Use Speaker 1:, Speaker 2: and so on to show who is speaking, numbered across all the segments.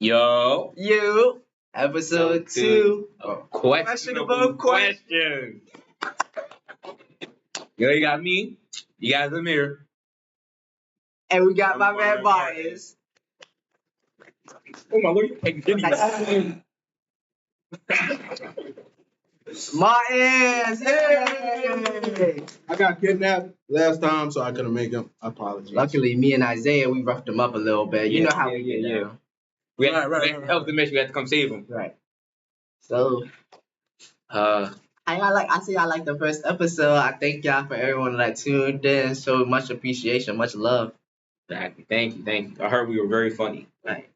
Speaker 1: Yo,
Speaker 2: You, episode 2.
Speaker 1: questionable questions. Yo, you got me. You got the mirror.
Speaker 2: And we got my man Myers.
Speaker 1: Oh my lord, you take video.
Speaker 2: Myers, hey!
Speaker 3: I got kidnapped last time, so I couldn't make him. Apologies.
Speaker 2: Luckily, me and Isaiah, we roughed him up a little bit. You know how we get down.
Speaker 1: We had to help the mission. We had to come save him.
Speaker 2: Right. So, I say I like the first episode. I thank y'all for everyone that tuned in. So much appreciation, much love.
Speaker 1: Exactly. Thank you. I heard we were very funny.
Speaker 2: Right.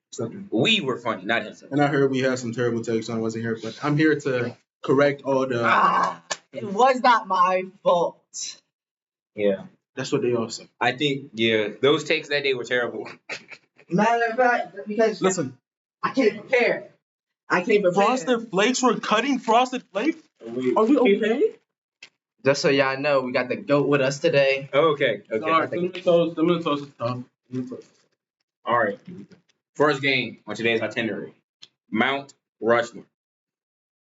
Speaker 1: We were funny, not him.
Speaker 3: And I heard we had some terrible takes, so I wasn't here. But I'm here to correct all the.
Speaker 2: It was not my fault.
Speaker 1: Yeah.
Speaker 3: That's what they all say.
Speaker 1: I think, those takes that day were terrible.
Speaker 2: Matter of fact, because
Speaker 3: Listen,
Speaker 2: I can't prepare.
Speaker 3: Frosted Flakes were cutting Frosted Flakes? Are we okay?
Speaker 2: Just so y'all know, we got the GOAT with us today.
Speaker 1: Okay.
Speaker 3: Alright, cinnamon toast is tough.
Speaker 1: All right. First game on today's itinerary, Mount Rushmore.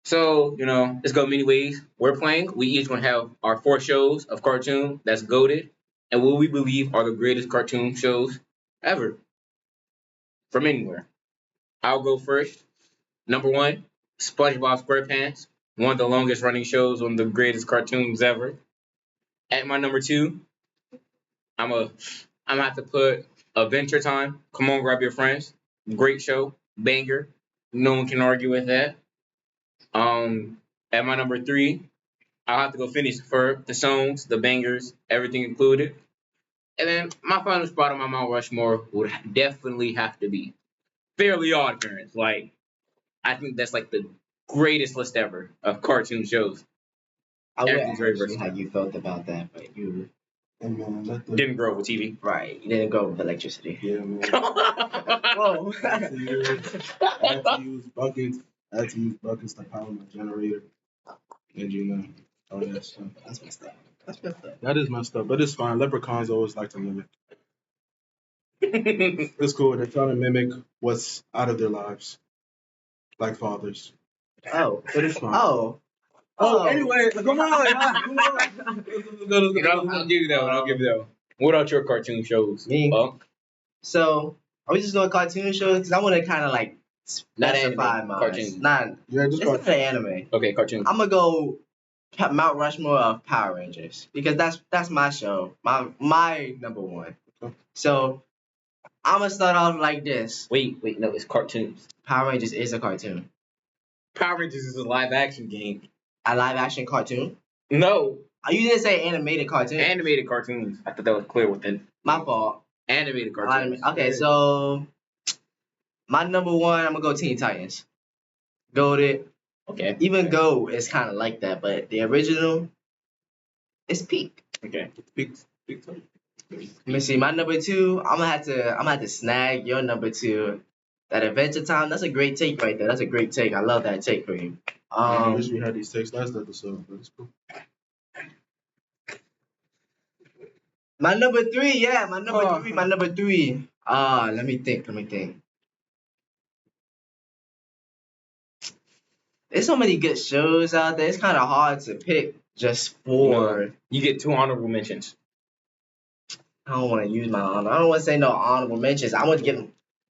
Speaker 1: So, let's go many ways. We're playing. We each gonna have our 4 shows of cartoon that's goated, and what we believe are the greatest cartoon shows ever from anywhere. I'll go first. Number 1, SpongeBob SquarePants, one of the longest running shows, one of the greatest cartoons ever. At my number 2, I'm gonna have to put Adventure Time. Come on, grab your friends. Great show, banger. No one can argue with that. At my number 3, I'll have to go finish for the songs, the bangers, everything included. And then my final spot on my Mount Rushmore would definitely have to be Fairly Odd Parents. Like, I think that's like the greatest list ever of cartoon shows.
Speaker 2: I would
Speaker 1: Everything's very
Speaker 2: ask you
Speaker 1: versatile.
Speaker 2: how you felt about that, but you
Speaker 1: Didn't grow up with TV.
Speaker 2: right. You didn't go with electricity.
Speaker 3: Yeah, man.
Speaker 2: Whoa.
Speaker 3: I had to use buckets to power my generator. And all that stuff.
Speaker 2: That's messed up.
Speaker 3: That is messed up, but it's fine. Leprechauns always like to mimic. It's cool. They're trying to mimic what's out of their lives, like fathers.
Speaker 2: Oh.
Speaker 3: But it's fine.
Speaker 2: Anyway,
Speaker 3: come on.
Speaker 1: I'll give you that one. What about your cartoon shows?
Speaker 2: Me?
Speaker 1: Bunk?
Speaker 2: So, are we just doing cartoon shows? Because I want to kind of like
Speaker 1: Not
Speaker 2: specify
Speaker 1: anime,
Speaker 2: mine.
Speaker 1: cartoon.
Speaker 3: Yeah, just
Speaker 2: It's not anime.
Speaker 1: Okay, cartoon.
Speaker 2: I'm gonna go Mount Rushmore of Power Rangers because that's my show, my number 1.
Speaker 3: Okay.
Speaker 2: So I'm gonna start off like this.
Speaker 1: Wait, no, it's cartoons.
Speaker 2: Power Rangers is a cartoon,
Speaker 1: Power Rangers is a live action game.
Speaker 2: a live action cartoon.
Speaker 1: No,
Speaker 2: You didn't say animated cartoon.
Speaker 1: animated cartoons. I thought that was clear within.
Speaker 2: My fault.
Speaker 1: Animated cartoons.
Speaker 2: Okay, so my number 1, I'm gonna go Teen Titans. Goated.
Speaker 1: Okay.
Speaker 2: Even Go is kind of like that, but the original is peak.
Speaker 1: Okay.
Speaker 3: Big
Speaker 2: Let me see. My number 2, I'm gonna have to snag your number 2. That Adventure Time, that's a great take right there. That's a great take. I love that take for you.
Speaker 3: I wish we had these takes last episode, but it's cool.
Speaker 2: My number 3, my number 3. Let me think. There's so many good shows out there. It's kind of hard to pick just for.
Speaker 1: You get 2 honorable mentions.
Speaker 2: I don't want to use my honor. I don't want to say no honorable mentions. I want to give them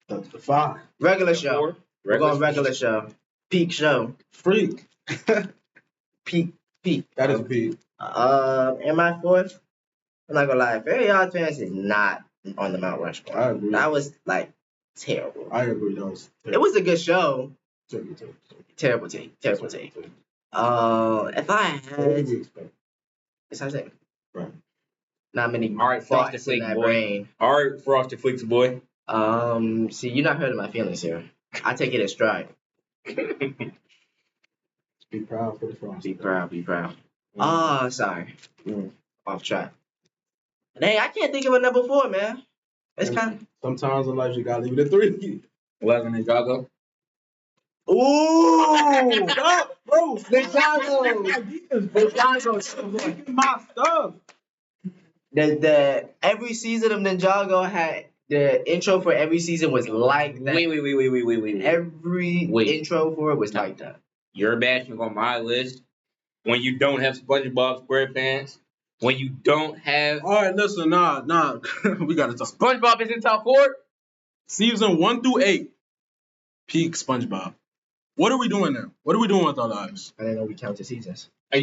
Speaker 3: The 5.
Speaker 2: regular show.
Speaker 1: 4.
Speaker 2: We're going regular show. Peak show.
Speaker 3: Freak.
Speaker 2: Peak.
Speaker 3: That is peak.
Speaker 2: And my 4th, I'm not gonna lie, Very Odd Parents is not on the Mount Rushmore.
Speaker 3: I agree.
Speaker 2: That was like terrible.
Speaker 3: I agree. That was
Speaker 2: It was a good show.
Speaker 3: terrible.
Speaker 2: Terrible take. If I
Speaker 3: What did
Speaker 2: had,
Speaker 3: you expect?
Speaker 2: it's not saying.
Speaker 3: Right.
Speaker 2: Not many
Speaker 1: All right, Frosted
Speaker 2: thoughts in
Speaker 1: Flakes
Speaker 2: that
Speaker 1: boy.
Speaker 2: brain.
Speaker 1: All right, Frosted Flakes boy.
Speaker 2: See, you're not hurting my feelings here. I take it as stride.
Speaker 3: Be proud for the frost.
Speaker 2: Be proud.
Speaker 3: Mm.
Speaker 2: Sorry. Off track. And hey, I can't think of a number 4, man. It's kind
Speaker 3: Sometimes in life you gotta leave it at 3.
Speaker 1: 11 Ninjago.
Speaker 2: Ooh!
Speaker 3: Stop, bro.
Speaker 2: Ninjago.
Speaker 3: My stuff.
Speaker 2: The every season of Ninjago had the intro for every season was like that.
Speaker 1: Wait.
Speaker 2: Every
Speaker 1: Wait.
Speaker 2: intro for it was
Speaker 1: No.
Speaker 2: like that.
Speaker 1: You're bashing on my list when you don't have SpongeBob SquarePants. When you don't have
Speaker 3: All right, listen, nah. We gotta talk.
Speaker 1: SpongeBob is in top 4.
Speaker 3: Season 1 through 8, peak SpongeBob. What are we doing now? What are we doing with our lives?
Speaker 2: I didn't know we counted seasons.
Speaker 3: Bro,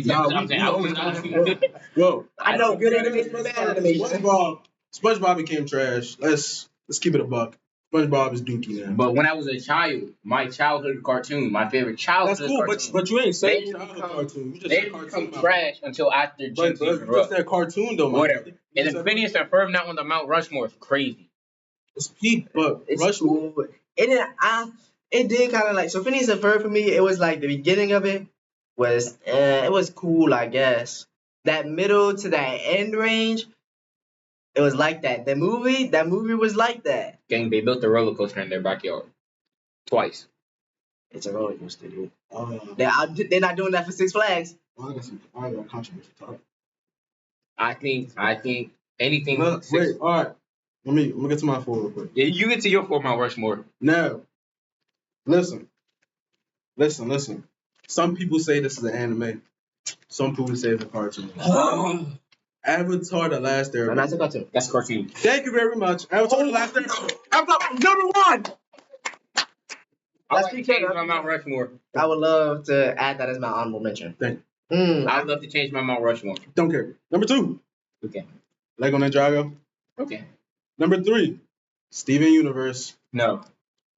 Speaker 2: I know good animation, bad animation.
Speaker 3: SpongeBob became trash. Let's keep it a buck. SpongeBob is dookie now.
Speaker 1: But when I was a child, my childhood cartoon, my favorite childhood
Speaker 3: That's cool,
Speaker 1: cartoon,
Speaker 3: but you ain't saying
Speaker 1: They
Speaker 3: childhood
Speaker 1: become-
Speaker 3: cartoon. You just
Speaker 1: they
Speaker 3: said
Speaker 1: become
Speaker 3: cartoon.
Speaker 1: trash until after Jim
Speaker 3: But
Speaker 1: grew
Speaker 3: just
Speaker 1: up.
Speaker 3: that cartoon though, man.
Speaker 1: Whatever. And then Phineas and Ferb not on the Mount Rushmore is crazy.
Speaker 3: It's peak, but
Speaker 2: It's
Speaker 3: Rushmore.
Speaker 2: cool. It did kind of like so. Phineas and Ferb for me, it was like the beginning of it was it was cool, I guess. That middle to that end range, it was like that. That movie was like that.
Speaker 1: Gang, they built a roller coaster in their backyard. Twice.
Speaker 2: It's a roller coaster, dude.
Speaker 3: I
Speaker 2: They're not doing that for Six Flags.
Speaker 3: got a controversy talk.
Speaker 1: I think anything.
Speaker 3: Wait, all right. Let me get to my 4 real quick.
Speaker 1: Yeah, you get to your 4 Mount Rushmore.
Speaker 3: Now, listen. Some people say this is an anime. Some people say it's a cartoon. Avatar: The Last
Speaker 2: No, that's a
Speaker 3: Airbender.
Speaker 2: cartoon.
Speaker 1: That's cartoon.
Speaker 3: Thank you very much. Avatar: The Last Airbender. Avatar #1.
Speaker 1: I like to change my Mount Rushmore.
Speaker 2: I would love to add that as my honorable mention.
Speaker 3: Thank
Speaker 1: I'd love to change my Mount Rushmore.
Speaker 3: Don't care. Number 2,
Speaker 1: Okay.
Speaker 3: Lego Ninjago.
Speaker 1: Okay.
Speaker 3: Number 3, Steven Universe.
Speaker 1: No.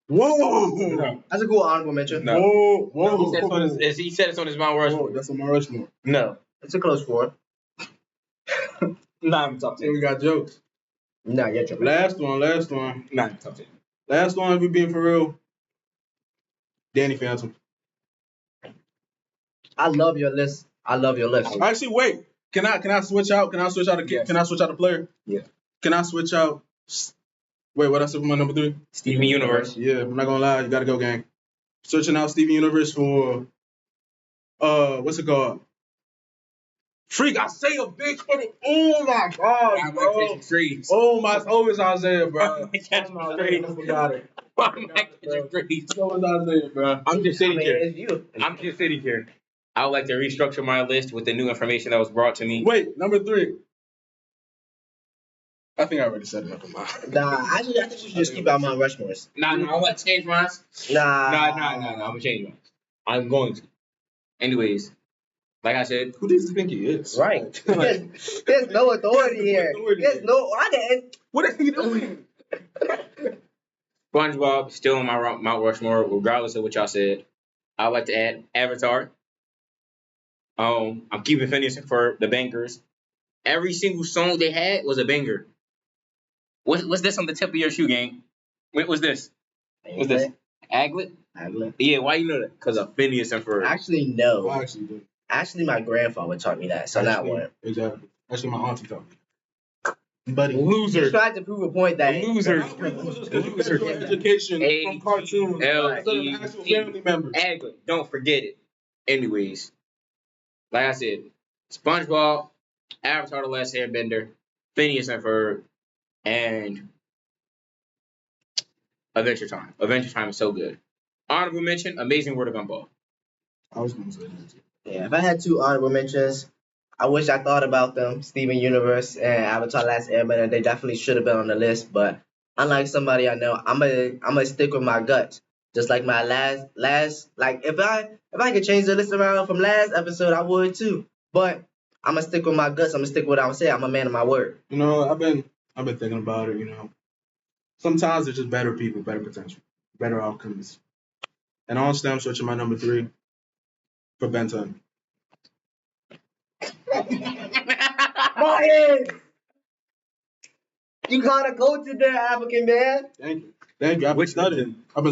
Speaker 3: Whoa!
Speaker 1: No.
Speaker 2: That's a cool honorable mention.
Speaker 1: No.
Speaker 3: Whoa!
Speaker 1: He said it's on his Mount
Speaker 3: Whoa,
Speaker 1: Rushmore.
Speaker 3: that's on my Rushmore.
Speaker 1: No.
Speaker 2: It's a close 4.
Speaker 1: Not in top
Speaker 3: Then we got jokes.
Speaker 2: Nah, get your
Speaker 3: Last one.
Speaker 1: Not in top 10.
Speaker 3: Last one, if we being for real. Danny Phantom.
Speaker 2: I love your list.
Speaker 3: Actually, wait. Can I switch out? Can I switch out a
Speaker 1: Yes.
Speaker 3: Can I switch out a player?
Speaker 1: Yeah.
Speaker 3: Can I switch out? Wait, what I said for my number 3?
Speaker 1: Steven Universe.
Speaker 3: Yeah, I'm not gonna lie. You gotta go, gang. Searching out Steven Universe for what's it called? Freak. I say a bitch for the. Oh my god,
Speaker 1: I'm
Speaker 3: bro.
Speaker 1: catching trees.
Speaker 3: Oh my. Oh, it's Isaiah, bro.
Speaker 1: I'm catching
Speaker 3: I
Speaker 1: trees.
Speaker 3: forgot it.
Speaker 1: I'm catching trees.
Speaker 3: So it's Isaiah, bro.
Speaker 1: I'm just
Speaker 2: I
Speaker 1: sitting
Speaker 2: mean,
Speaker 1: here.
Speaker 2: it's you.
Speaker 1: I'm just sitting here. I would like to restructure my list with the new information that was brought to me.
Speaker 3: Wait, number 3. I think I already said enough of mine.
Speaker 2: Nah, I think you should just keep out Mount Rushmores.
Speaker 1: Nah, I want to change mine.
Speaker 2: Nah.
Speaker 1: I'm gonna change mine. I'm going to. Anyways, like I said,
Speaker 3: Who does he think he is?
Speaker 2: Right. There's no authority here. There's no. I didn't.
Speaker 3: What is he doing?
Speaker 1: SpongeBob still on my Mount Rushmore, regardless of what y'all said. I'd like to add Avatar. I'm keeping Phineas and Ferb, the bangers. Every single song they had was a banger. What's this on the tip of your shoe, gang? What was this? What's this? Aglet?
Speaker 2: Aglet.
Speaker 1: Yeah, why you know that? Because of Phineas and Ferb.
Speaker 2: Actually, no.
Speaker 3: I actually do.
Speaker 2: Actually, my grandfather taught me that, so that one.
Speaker 3: Exactly. Actually, my auntie taught me. Buddy.
Speaker 2: You
Speaker 1: Loser.
Speaker 2: tried to prove a point that
Speaker 1: Loser.
Speaker 3: Loser. Education from cartoons. Instead of actual family members.
Speaker 1: Aglet. Don't forget it. Anyways, like I said, SpongeBob, Avatar: The Last Airbender, Phineas and Ferb, and Adventure Time. Adventure Time is so good. Honorable mention: Amazing World of Gumball.
Speaker 3: I was going to say that too.
Speaker 2: Yeah, if I had 2 honorable mentions, I wish I thought about them. Steven Universe and Avatar: Last Airbender. They definitely should have been on the list, but unlike somebody I know, I'm gonna stick with my guts. Just like my last like if I could change the list around from last episode, I would too. But I'm gonna stick with my guts. I'm gonna stick with what I would say. I'm a man of my word.
Speaker 3: You know, I've been thinking about it. You know, sometimes it's just better people, better potential, better outcomes. And honestly, I'm switching my number 3 for Ben 10.
Speaker 2: Martin, you kinda cultured there, African man.
Speaker 3: Thank you. I've been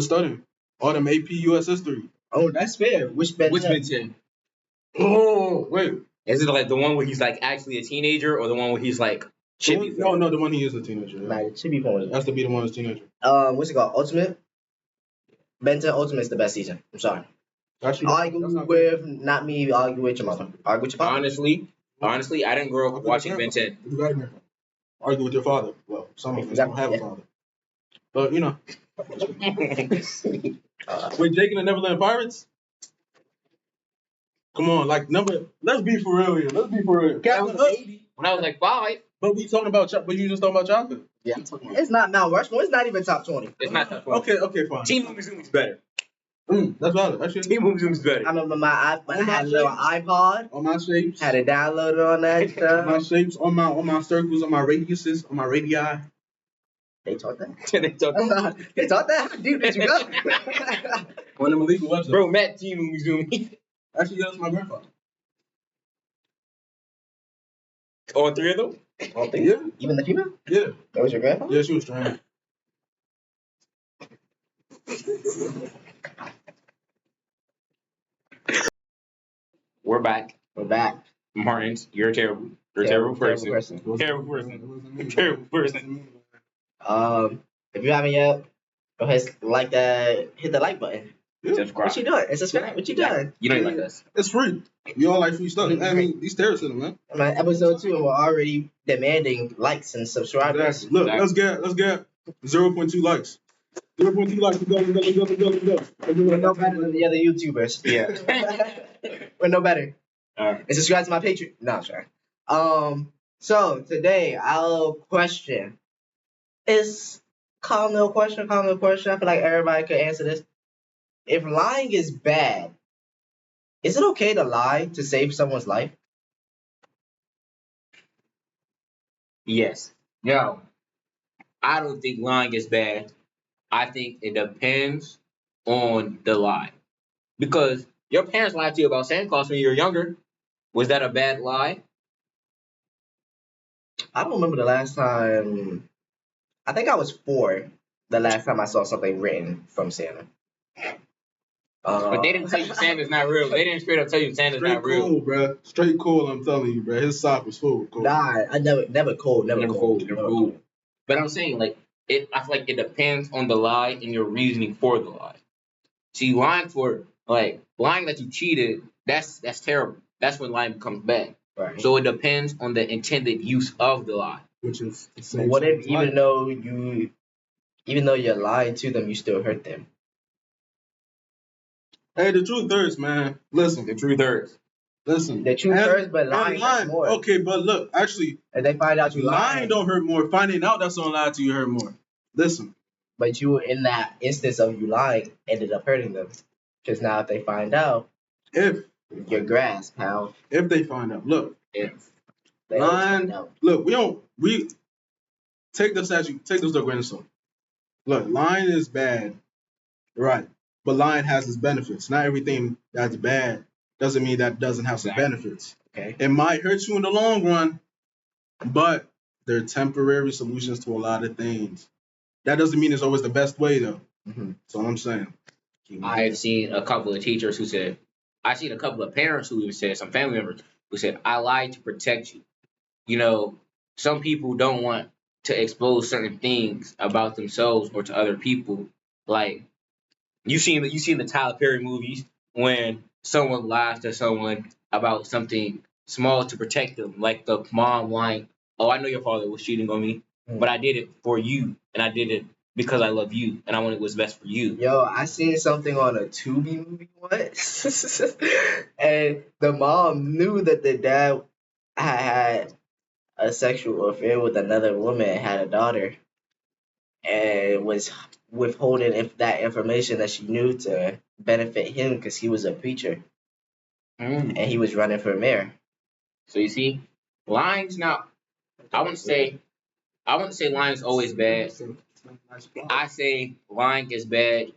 Speaker 3: studying all them AP US history.
Speaker 2: Oh, that's fair. Which Ben?
Speaker 1: Which Ben 10?
Speaker 3: Oh, wait.
Speaker 1: Is it like the one where he's like actually a teenager, or the one where he's like chippy?
Speaker 3: No, the one he is a teenager. Yeah.
Speaker 2: Like, it should be point.
Speaker 3: That's to be the one that's teenager.
Speaker 2: What's it called? Ultimate. Ben 10 Ultimate is the best season. I'm sorry.
Speaker 3: Actually,
Speaker 2: Argue with not me. Argue with your mother. Argue with your father.
Speaker 1: Honestly, I didn't grow up watching Ben 10.
Speaker 3: You gotta argue with your father. Well, some of us don't have a father. But you know, wait, Jake and the Neverland Pirates. Come on, like number. Let's be for real here. Let's be for real.
Speaker 1: Captain Hook. When I was like 5.
Speaker 3: But we talking about. But you just talking about chocolate.
Speaker 2: Yeah, it's not Mount Rushmore. It's not even top 20.
Speaker 1: It's not top 20.
Speaker 3: Okay, fine.
Speaker 1: Team Umizumi's better.
Speaker 3: That's valid. Actually,
Speaker 1: Team Umizumi's better.
Speaker 2: I remember I had a little iPod.
Speaker 3: On my shapes.
Speaker 2: Had it downloaded on that
Speaker 3: On my
Speaker 2: stuff.
Speaker 3: shapes, on my circles, on my radiuses, on my radii.
Speaker 2: They taught that.
Speaker 1: They talk-
Speaker 2: They taught that? How deep did you go?
Speaker 3: On them illegal websites.
Speaker 1: Bro, Matt Team Umizumi.
Speaker 3: Actually, that's my grandfather.
Speaker 1: All 3 of them?
Speaker 2: All three?
Speaker 3: Yeah.
Speaker 2: Even the female?
Speaker 3: Yeah.
Speaker 2: That was your grandfather?
Speaker 3: Yeah, she was trying.
Speaker 1: We're back.
Speaker 2: We're back.
Speaker 1: Martins, you're terrible. You're a terrible person. Terrible person. Terrible person.
Speaker 2: If you haven't yet, go ahead, like that, hit the like button.
Speaker 3: Yeah.
Speaker 1: Subscribe.
Speaker 2: What you doing? And subscribe. What you doing?
Speaker 1: You don't like us.
Speaker 3: It's free. We all like free stuff. I mean, these terrorists in them, man.
Speaker 2: Man, episode 2, and we're already demanding likes and subscribers.
Speaker 3: Exactly. Look, let's get 0.2 likes. 0.2 likes. Let's go.
Speaker 2: We're no better than the other YouTubers.
Speaker 1: Yeah.
Speaker 2: We're no better.
Speaker 1: Alright.
Speaker 2: And subscribe to my Patreon. No, I'm sorry. So today our question is calm little question. I feel like everybody could answer this. If lying is bad, is it okay to lie to save someone's life?
Speaker 1: Yes. No. I don't think lying is bad. I think it depends on the lie. Because your parents lied to you about Santa Claus when you were younger. Was that a bad lie?
Speaker 2: I don't remember the last time. I think I was 4 the last time I saw something written from Santa.
Speaker 1: But they didn't tell you Santa's not real. They didn't straight up tell you Santa's
Speaker 3: Straight
Speaker 1: not real.
Speaker 3: cool, bro. Straight cool, I'm telling you, bro. His sock was full of cool.
Speaker 2: Nah, I never cold.
Speaker 1: Never cold. But I'm saying, like, I feel like it depends on the lie and your reasoning for the lie. See, lying that you cheated, that's terrible. That's when lying becomes bad.
Speaker 2: Right.
Speaker 1: So it depends on the intended use of the lie.
Speaker 3: Which is the
Speaker 2: But
Speaker 3: same.
Speaker 2: what if even though you're lying to them, you still hurt them?
Speaker 3: Hey, the truth hurts, man. Listen.
Speaker 1: The truth hurts.
Speaker 3: Listen.
Speaker 2: The truth hurts, but lying hurts more.
Speaker 3: Okay, but look, actually,
Speaker 2: And they find out you
Speaker 3: lying
Speaker 2: lying,
Speaker 3: don't hurt more. Finding out that someone lied to you hurt more. Listen.
Speaker 2: but you in that instance of you lying ended up hurting them. Because now if they find out,
Speaker 3: If
Speaker 2: your grass, pal.
Speaker 3: they find out. Look.
Speaker 1: If
Speaker 2: They
Speaker 3: Lying.
Speaker 2: find out.
Speaker 3: Look, we take this with a grain of salt. Look, lying is bad. Right. But lying has its benefits. Not everything that's bad doesn't mean that doesn't have some benefits.
Speaker 2: Okay.
Speaker 3: It might hurt you in the long run, but they're temporary solutions to a lot of things. That doesn't mean it's always the best way, though.
Speaker 2: Mm-hmm.
Speaker 3: That's all I'm saying.
Speaker 1: I've seen a couple of teachers who said, I've seen a couple of parents who even said, some family members who said, I lied to protect you. You know, some people don't want to expose certain things about themselves or to other people. Like, you've seen the Tyler Perry movies when someone lies to someone about something small to protect them, like the mom lying, oh, I know your father was cheating on me, but I did it for you, and I did it because I love you, and I wanted what's best for you.
Speaker 2: Yo, I seen something on a Tubi movie once, and the mom knew that the dad had a sexual affair with another woman and had a daughter, and was withholding that information that she knew to benefit him because he was a preacher and he was running for mayor.
Speaker 1: So you see, lying's not. I wouldn't say lying's always bad. I say lying is bad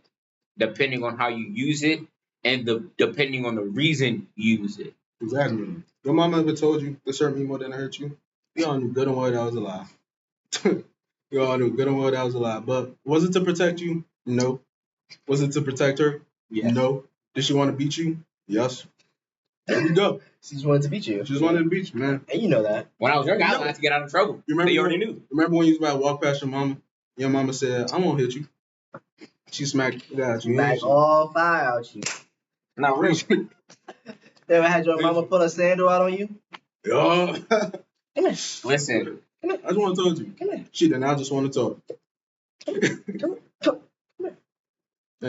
Speaker 1: depending on how you use it and depending on the reason you use it.
Speaker 3: Exactly. Your mama ever told you this hurt me more than it hurt you? We all knew good and well that was a lie. We all knew good and well that was a lie. But was it to protect you? No. Was it to protect her?
Speaker 2: Yes.
Speaker 3: No. Did she want to beat you? Yes. There you go.
Speaker 2: She just wanted to beat you.
Speaker 3: She just wanted to beat you, man.
Speaker 2: And you know that.
Speaker 1: When I was younger, I lied to get out of trouble.
Speaker 3: You remember
Speaker 1: They already knew.
Speaker 3: Remember when you was about to walk past your mama? Your mama said, I won't hit you. She smacked the guy at you.
Speaker 2: Back all fire out you.
Speaker 1: Not really.
Speaker 2: You ever had your mama pull a sandal out on you?
Speaker 3: Yo.
Speaker 2: Come here.
Speaker 1: Listen,
Speaker 3: I just want to talk to you.
Speaker 2: Come here.
Speaker 3: She did not just want to talk. Hey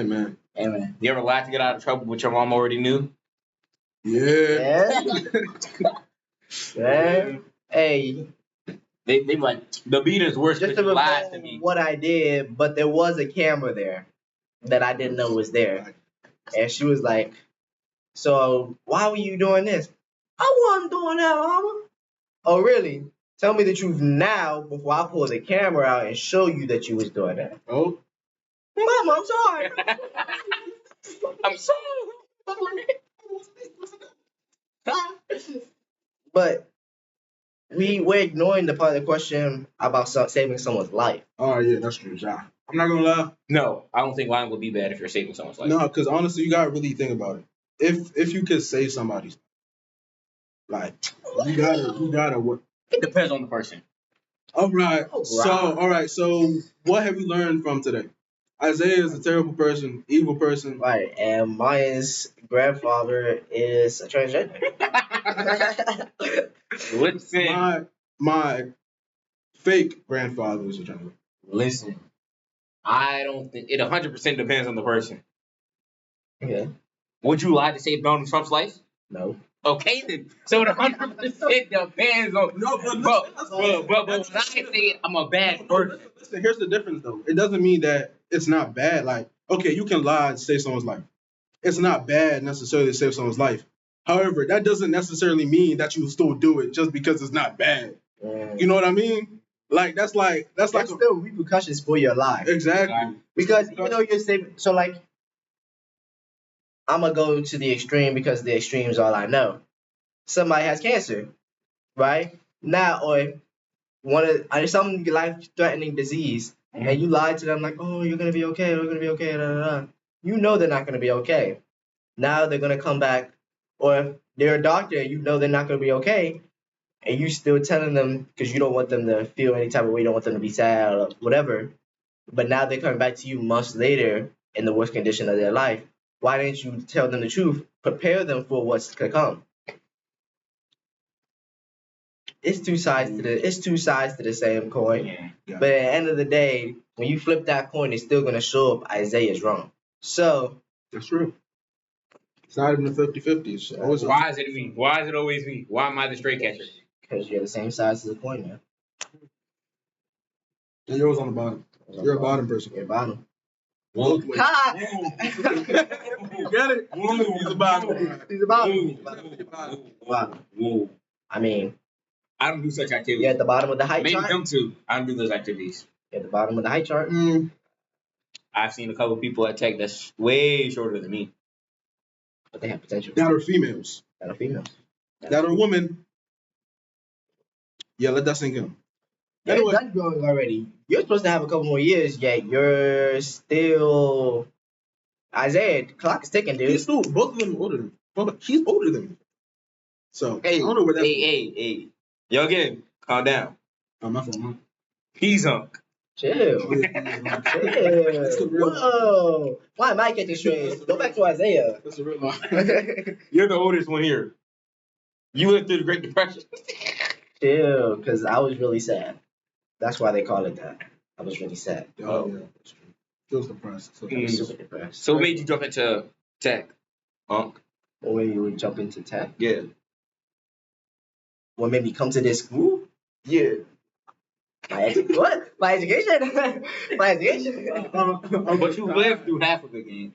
Speaker 3: man.
Speaker 1: Hey man, you ever lied to get out of trouble, but your mom already knew?
Speaker 3: Yeah.
Speaker 2: Yeah. Hey,
Speaker 1: They like the beat is worse
Speaker 2: just
Speaker 1: because
Speaker 2: to
Speaker 1: you lied to
Speaker 2: recall
Speaker 1: me.
Speaker 2: what I did, but there was a camera there that I didn't know was there. And she was like, so why were you doing this? I wasn't doing that, mama. Oh, really? Tell me the truth now before I pull the camera out and show you that you was doing that.
Speaker 3: Oh.
Speaker 2: Mama, I'm sorry.
Speaker 1: I'm sorry.
Speaker 2: But we're ignoring the part of the question about saving someone's life.
Speaker 3: Oh yeah, that's true, Ja. I'm not gonna lie.
Speaker 1: No, I don't think lying would be bad if you're saving someone's life.
Speaker 3: No, because honestly, you gotta really think about it. If you could save somebody's life, you gotta work.
Speaker 1: It depends on the person.
Speaker 3: All right. So what have you learned from today? Isaiah is a terrible person, evil person.
Speaker 2: Right, and Maya's grandfather is a transgender.
Speaker 1: Listen,
Speaker 3: My fake grandfather is a gentleman.
Speaker 1: listen. I don't think it 100% depends on the person.
Speaker 2: Okay.
Speaker 1: Would you lie to save Donald Trump's life?
Speaker 2: No.
Speaker 1: Okay then. So it 100% depends on.
Speaker 3: No,
Speaker 1: but when I say it, I'm a bad person.
Speaker 3: Listen, here's the difference though. It doesn't mean that it's not bad. Like, okay, you can lie to save someone's life. It's not bad necessarily to save someone's life. However, that doesn't necessarily mean that you still do it just because it's not bad. You know what I mean? Like that's like
Speaker 2: There's still repercussions for your life.
Speaker 3: exactly.
Speaker 2: Because even though you're saving, so like, I'm gonna go to the extreme because the extreme is all I know. Somebody has cancer, right? Now, or some life-threatening disease, and you lie to them like, "Oh, you're gonna be okay. You're gonna be okay." Da, da, da. You know they're not gonna be okay. Now they're gonna come back, or if they're a doctor, you know they're not gonna be okay, and you still telling them because you don't want them to feel any type of way, you don't want them to be sad or whatever. But now they're coming back to you months later in the worst condition of their life. Why didn't you tell them the truth? Prepare them for what's to come. It's two sides to the same coin.
Speaker 3: Yeah.
Speaker 2: But at the end of the day, when you flip that coin, it's still gonna show up Isaiah's wrong. So
Speaker 3: That's true. It's not even a 50-50. It's always
Speaker 1: Why is it me? Why is it always me? Why am I the straight catcher?
Speaker 2: because you're the same size as the coin, man.
Speaker 3: and yours on the bottom. You're a bottom person.
Speaker 2: You're a bottom.
Speaker 3: Both ways.
Speaker 2: Ha!
Speaker 3: You get it? He's a bottom.
Speaker 2: He's a bottom.
Speaker 1: Whoa.
Speaker 2: I mean,
Speaker 1: I don't do such activities.
Speaker 2: you're at the bottom of the height
Speaker 1: Maybe
Speaker 2: chart.
Speaker 1: them too. I don't do those activities.
Speaker 2: You're at the bottom of the height chart.
Speaker 1: I've seen a couple people at Tech that's way shorter than me.
Speaker 2: But they have potential.
Speaker 3: That are females.
Speaker 2: That are females.
Speaker 3: That are women. Yeah, let that sink in.
Speaker 2: You're
Speaker 3: Anyway.
Speaker 2: done growing already. You're supposed to have a couple more years, yet you're still Isaiah. The clock is ticking, dude.
Speaker 3: He's still both of them older than me. He's older than me. So
Speaker 1: Hey,
Speaker 3: I don't know where that's
Speaker 1: hey. Yo, again, calm down.
Speaker 3: Oh, my fault, man.
Speaker 1: He's hunk.
Speaker 2: Chill.
Speaker 3: Oh, yeah,
Speaker 2: Chill.
Speaker 3: the real
Speaker 2: Whoa. Why am I getting straight? Go back to Isaiah.
Speaker 3: That's the real one.
Speaker 1: You're the oldest one here. You went through the Great Depression.
Speaker 2: Chill, because I was really sad. That's why they call it that. I was really sad.
Speaker 3: Oh, yeah, that's true. Feels depressed. So
Speaker 2: I was super depressed.
Speaker 1: So what made you jump into Tech, Hunk?
Speaker 2: Or when you would jump into tech.
Speaker 1: Yeah.
Speaker 2: What made me come to this school? Yeah. What? My education? My education?
Speaker 1: But you lived through half of the game.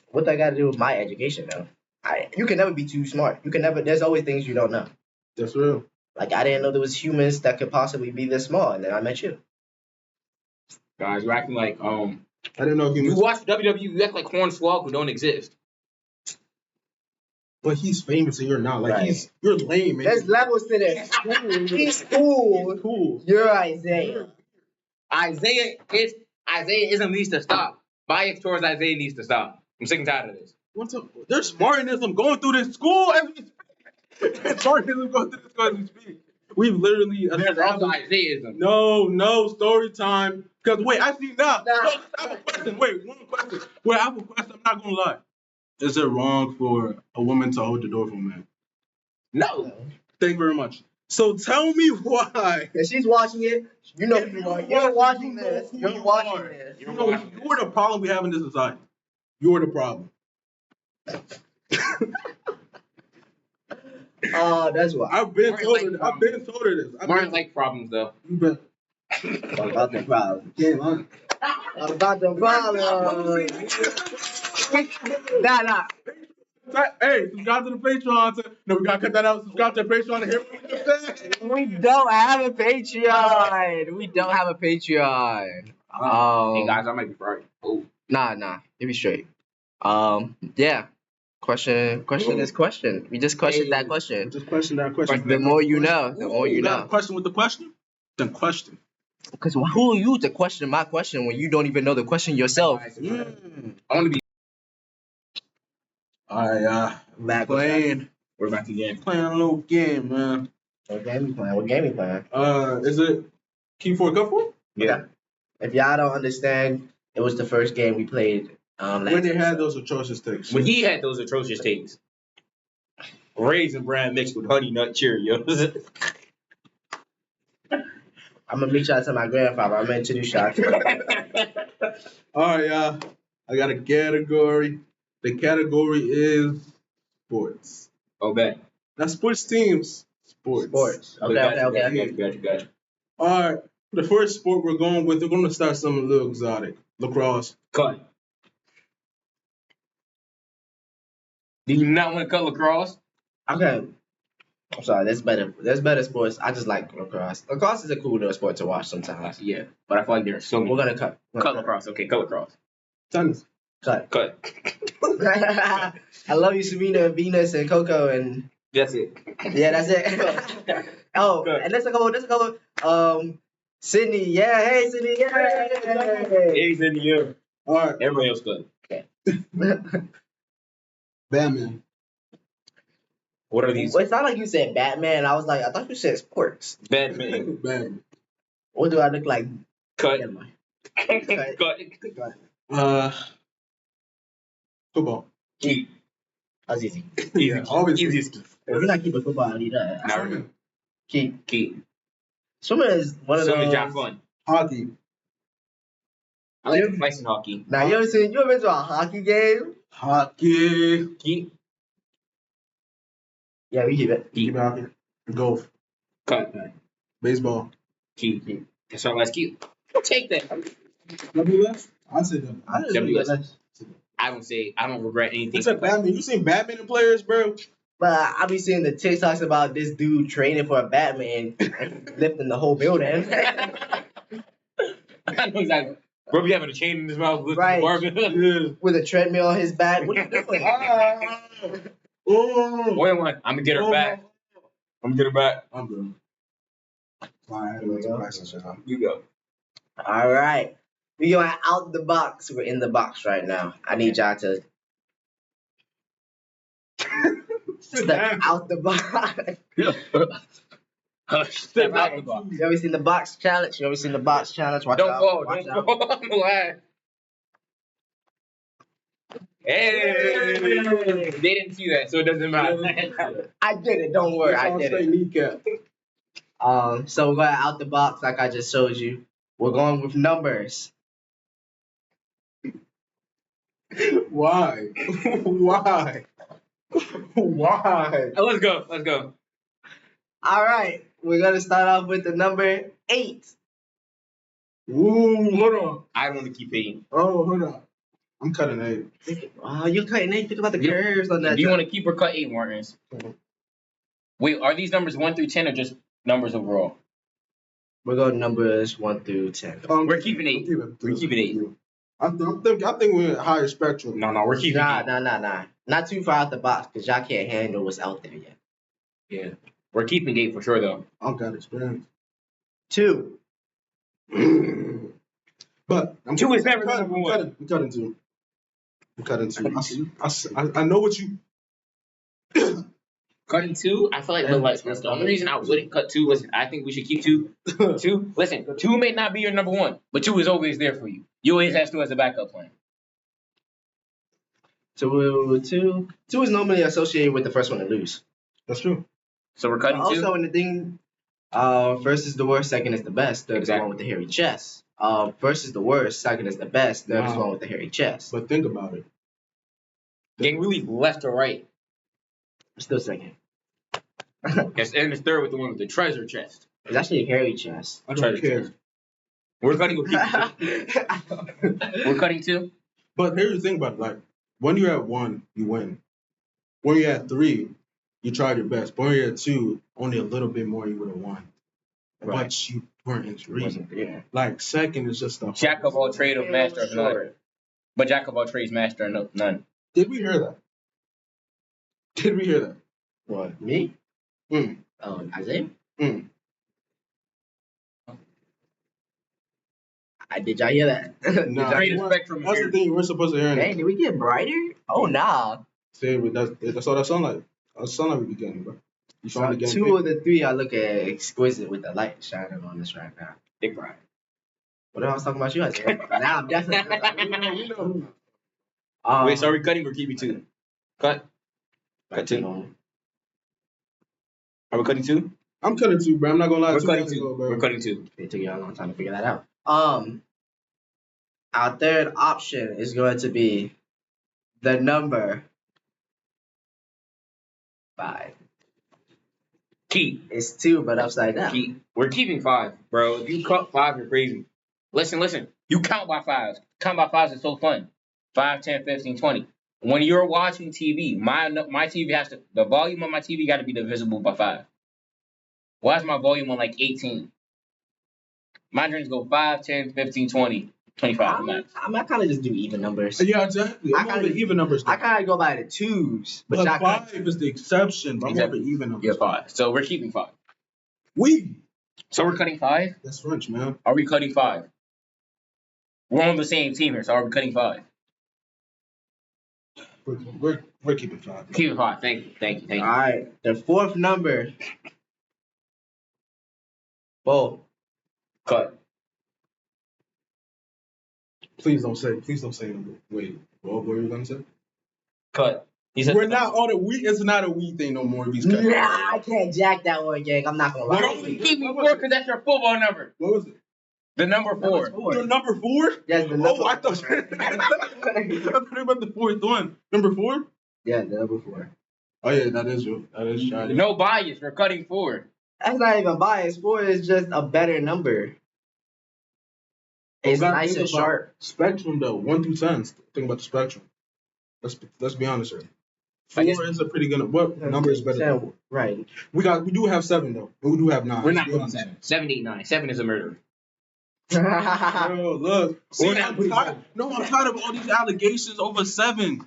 Speaker 2: What that got to do with my education, though? You can never be too smart. You can never. There's always things you don't know.
Speaker 3: That's real.
Speaker 2: Like I didn't know there was humans that could possibly be this small, and then I met you.
Speaker 1: Guys, you're acting like
Speaker 3: I didn't know
Speaker 1: you
Speaker 3: humans.
Speaker 1: watch WWE, you act like Hornswoggle who don't exist.
Speaker 3: But he's famous and you're not. Like
Speaker 2: Right.
Speaker 3: you're lame, man.
Speaker 2: There's levels to this. He's cool.
Speaker 3: He's cool.
Speaker 2: You're Isaiah.
Speaker 1: Isaiah isn't needs to stop. Bias towards Isaiah needs to stop. I'm sick and tired of this.
Speaker 3: What's up? There's Martinism going through this school as we speak. There's Martinism going through this school as we speak. We've literally
Speaker 1: There's also Isaiahism.
Speaker 3: No story time. Because wait, actually now.
Speaker 2: Nah.
Speaker 3: No, I have a question. Wait, one question. Wait, I have a question. I'm not gonna lie. Is it wrong for a woman to hold the door for a man?
Speaker 1: No.
Speaker 3: Thank you very much. So tell me why.
Speaker 2: If she's watching it, you know
Speaker 3: If
Speaker 2: who you are. You're watching this. You're watching this.
Speaker 3: You're the problem we have in this society. You're the problem.
Speaker 2: That's why.
Speaker 3: I've been
Speaker 1: Martin
Speaker 3: told
Speaker 1: like
Speaker 3: her. I've been told her this.
Speaker 1: Martin like problems though.
Speaker 3: You been.
Speaker 2: What about the problem?
Speaker 3: Yeah, man.
Speaker 2: What about the problem? Nah.
Speaker 3: Hey, subscribe to the Patreon. No, we gotta cut that out. Subscribe to the Patreon and hear what you say.
Speaker 2: We don't have a Patreon. We don't have a Patreon.
Speaker 1: Hey guys, I might be right. Oh,
Speaker 2: Nah. Give me straight. Yeah. Question is question. We just questioned that question.
Speaker 3: Just question that question.
Speaker 2: The more you know, the more you
Speaker 3: got a
Speaker 2: know.
Speaker 3: question with the question? Then question.
Speaker 2: Because who are you to question my question when you don't even know the question yourself?
Speaker 1: I want to be.
Speaker 3: Alright,
Speaker 2: Back
Speaker 3: playing.
Speaker 1: We're back again.
Speaker 3: Playing a little game, man.
Speaker 2: What game we playing?
Speaker 3: Is it Key for a Couple?
Speaker 1: Yeah.
Speaker 2: Okay. If y'all don't understand, it was the first game we played. Last
Speaker 3: When they had
Speaker 2: episode.
Speaker 3: those atrocious takes.
Speaker 1: When he had those atrocious takes. Raisin bran mixed with honey nut Cheerios.
Speaker 2: I'm gonna meet y'all to my grandfather. I'm gonna introduce y'all to
Speaker 3: Alright, y'all. I got a category. The category is sports.
Speaker 1: Oh, bet.
Speaker 3: Not sports teams. Sports.
Speaker 2: Okay.
Speaker 1: Gotcha.
Speaker 3: Alright. The first sport we're going with, we're going to start something a little exotic. Lacrosse.
Speaker 1: Cut. Do you not want to cut lacrosse?
Speaker 2: Okay. I'm sorry. There's better sports. I just like lacrosse. Lacrosse is a cool little sport to watch sometimes.
Speaker 1: Yeah, but I feel like there are so many.
Speaker 2: We're gonna cut.
Speaker 1: Cut lacrosse. Okay, cut lacrosse.
Speaker 3: Tennis.
Speaker 2: Cut.
Speaker 1: Cut.
Speaker 2: I love you, Serena, and Venus, and Coco, and
Speaker 1: That's it.
Speaker 2: yeah, that's it. Oh,
Speaker 1: Good.
Speaker 2: and there's a couple. Sydney, yeah, hey Sydney, yeah.
Speaker 1: He's in the year.
Speaker 3: Alright.
Speaker 1: Everybody else good.
Speaker 3: Batman.
Speaker 1: What are these?
Speaker 2: Well, it's not like you said Batman. I was like, I thought you said sports.
Speaker 1: Batman.
Speaker 3: Batman.
Speaker 2: What do I look like?
Speaker 1: Cut.
Speaker 2: Never mind.
Speaker 1: Cut.
Speaker 3: Football.
Speaker 1: Keep.
Speaker 2: That's easy.
Speaker 1: Easy.
Speaker 3: Obviously.
Speaker 1: Easiest.
Speaker 2: If you're not keeping football, I need that.
Speaker 1: Not really. Keep.
Speaker 2: Swimming is one of those.
Speaker 1: Swimming's not fun.
Speaker 3: Hockey.
Speaker 1: I like ice and hockey.
Speaker 2: Now you ever been to a hockey game?
Speaker 3: Hockey.
Speaker 1: Keep.
Speaker 2: Yeah, we keep it.
Speaker 3: Keep hockey. Golf.
Speaker 1: Cut.
Speaker 3: Baseball.
Speaker 1: Keep. That's our last keep. Take that.
Speaker 3: WS? I said that.
Speaker 2: I just
Speaker 1: WS.
Speaker 2: really
Speaker 1: I don't regret anything.
Speaker 3: It's a Batman. You seen Batman players, bro?
Speaker 2: But I be seeing the TikToks about this dude training for a Batman, lifting the whole building.
Speaker 1: I know exactly. Bro, be having a chain in his mouth with
Speaker 2: Right.
Speaker 1: the
Speaker 2: With a treadmill on his back. What are you doing?
Speaker 3: Oh.
Speaker 1: Wait one. I'm gonna get her back. I'm gonna get her back.
Speaker 3: I'm good. Fine, I had to make some practice, you know.
Speaker 1: You go.
Speaker 2: All right. We going out the box. We're in the box right now. I need y'all to step out the box.
Speaker 1: Step out the box.
Speaker 2: You ever seen the box challenge? Watch
Speaker 1: Don't
Speaker 2: out.
Speaker 1: fall.
Speaker 2: Watch
Speaker 1: Don't
Speaker 2: out.
Speaker 1: fall. I'm lying. Hey. They didn't see that, so it doesn't matter.
Speaker 2: I did it. Don't worry. I did it.
Speaker 3: Kneecap.
Speaker 2: So we're going out the box like I just showed you. We're going with numbers.
Speaker 3: Why? Why? Why?
Speaker 1: Let's go.
Speaker 2: All right. We're gonna start off with the number 8.
Speaker 3: Ooh, hold on.
Speaker 1: I don't want to keep eating.
Speaker 3: Oh, hold on. I'm cutting 8.
Speaker 2: Oh, you cutting 8. Think about the
Speaker 1: Yeah.
Speaker 2: curves on that.
Speaker 1: Do you want to keep or cut 8, Martins? Wait, are these numbers 1 through 10 or just numbers overall?
Speaker 2: We're going numbers 1 through 10.
Speaker 1: We're keeping 8. We're keeping 8.
Speaker 3: I think we're in a higher spectrum.
Speaker 1: No, we're keeping 8.
Speaker 2: Nah. Not too far out the box because y'all can't handle what's out there yet.
Speaker 1: Yeah. We're keeping 8 for sure, though.
Speaker 3: I've got experience.
Speaker 2: 2.
Speaker 3: But I'm
Speaker 1: 2 is never
Speaker 3: cutting,
Speaker 1: number
Speaker 3: I'm
Speaker 1: 1.
Speaker 3: cutting, I'm cutting 2. I'm cutting 2. I know what you.
Speaker 1: Cutting 2, I feel like Lil Light's the only reason I wouldn't cut 2. Listen, I think we should keep 2. 2. Listen, 2 may not be your number 1, but 2 is always there for you. You always have 2 as a backup plan.
Speaker 2: So 2 is normally associated with the first one to lose.
Speaker 3: That's true.
Speaker 1: So we're
Speaker 2: But
Speaker 1: cutting
Speaker 2: also
Speaker 1: two.
Speaker 2: in the thing, first is the worst, second is the best, third is the
Speaker 1: Exactly.
Speaker 2: one with the hairy chest. First is the worst, second is the best, third is the
Speaker 3: Nah.
Speaker 2: one with the hairy chest.
Speaker 3: But think about it.
Speaker 1: Getting really left or right.
Speaker 2: Still second.
Speaker 1: Yes, and it's third with the one with the treasure chest.
Speaker 2: It's actually a hairy chest.
Speaker 3: I don't care.
Speaker 1: Chest. We're cutting with people. We're cutting two.
Speaker 3: But here's the thing about it. Like, when you're at 1, you win. When you're at 3, you tried your best. But when you're at 2, only a little bit more, you would have won.
Speaker 2: Right.
Speaker 3: But you weren't in 3.
Speaker 2: Wasn't there.
Speaker 3: Like, second is just the
Speaker 1: Jack of all trades,
Speaker 2: Yeah,
Speaker 1: master of none.
Speaker 2: sure.
Speaker 1: But jack of all trades, master of none.
Speaker 3: Did we hear that? Did we hear that?
Speaker 2: What, me?
Speaker 3: Mm.
Speaker 2: Isaiah?
Speaker 3: Mm.
Speaker 2: Did y'all hear that? Did
Speaker 3: Nah,
Speaker 2: y'all-
Speaker 1: Creative spectrum
Speaker 3: that's
Speaker 1: here.
Speaker 3: the thing you were supposed to hear.
Speaker 2: Hey, did we get brighter? Oh, nah.
Speaker 3: Say, that's all that sound like. That sound like we be getting, bro. You finally getting
Speaker 2: Two
Speaker 3: big.
Speaker 2: of the three I look at exquisite with the light shining on us right now.
Speaker 1: Big Brian.
Speaker 2: What else I was talking about you, Isaiah? Now I'm definitely.
Speaker 3: We know.
Speaker 1: Wait, so are we cutting or keeping two? Cut. Cut two. Are we cutting two?
Speaker 3: I'm cutting 2, bro. I'm not gonna lie.
Speaker 1: We're
Speaker 3: 2
Speaker 1: cutting
Speaker 3: gotta
Speaker 1: two.
Speaker 3: go, bro.
Speaker 1: We're cutting two.
Speaker 2: It took you a long time to figure that out. Our third option is going to be the number 5.
Speaker 1: Keep.
Speaker 2: It's 2, but upside down.
Speaker 1: Keep. We're keeping 5, bro. If you cut 5, you're crazy. Listen. You count by 5s. Count by 5s is so fun. 5, 10, 15, 20. When you're watching TV, my TV has to, the volume of my TV got to be divisible by 5. Why is my volume on like 18? My dreams go 5, 10, 15, 20, 25 max.
Speaker 2: I kind of just do even numbers.
Speaker 3: Yeah, exactly. I'm on the even numbers.
Speaker 2: I kind of go by the 2s, but
Speaker 3: But
Speaker 2: y'all
Speaker 3: 5 is the exception. But I'm on
Speaker 1: Exactly.
Speaker 3: the even numbers.
Speaker 1: Yeah, 5. So we're keeping 5.
Speaker 3: We.
Speaker 1: So we're cutting 5?
Speaker 3: That's French, man.
Speaker 1: Are we cutting 5? We're on the same team here, so are we cutting 5?
Speaker 3: We're keeping 5.
Speaker 1: Keeping 5. Thank you.
Speaker 2: All right, the fourth number. 4.
Speaker 1: Cut.
Speaker 3: Please don't say number. Wait, what were you gonna say?
Speaker 1: Cut. He said
Speaker 3: We're not on a we. It's not a we thing no more. He's cut.
Speaker 2: Nah, I can't jack that one, gang. I'm not gonna lie.
Speaker 1: But only keep me 4 because that's your football number.
Speaker 3: What was it?
Speaker 1: The number 4.
Speaker 3: You're number 4?
Speaker 2: Yes, the number.
Speaker 3: Oh, I thought I thought about the 4th one. Number 4?
Speaker 2: Yeah, the number 4.
Speaker 3: Oh yeah, that is you. That is shiny.
Speaker 1: No bias. We're cutting 4.
Speaker 2: That's not even biased. 4 is just a better number. It's
Speaker 3: You gotta
Speaker 2: nice
Speaker 3: think
Speaker 2: and
Speaker 3: about
Speaker 2: sharp.
Speaker 3: Spectrum though, 1 through 10. Think about the spectrum. Let's be honest here.
Speaker 1: I
Speaker 3: 4
Speaker 1: guess-
Speaker 3: is a pretty good. What number is better than 4?
Speaker 2: Right.
Speaker 3: We do have 7 though. And we do have 9.
Speaker 1: We're not
Speaker 3: Let's be
Speaker 1: going 7. 7, 8, 9. 7 is a murder.
Speaker 2: It's
Speaker 3: Bro, look. See,
Speaker 1: We're not putting 7.
Speaker 3: I'm tired of all these allegations over 7.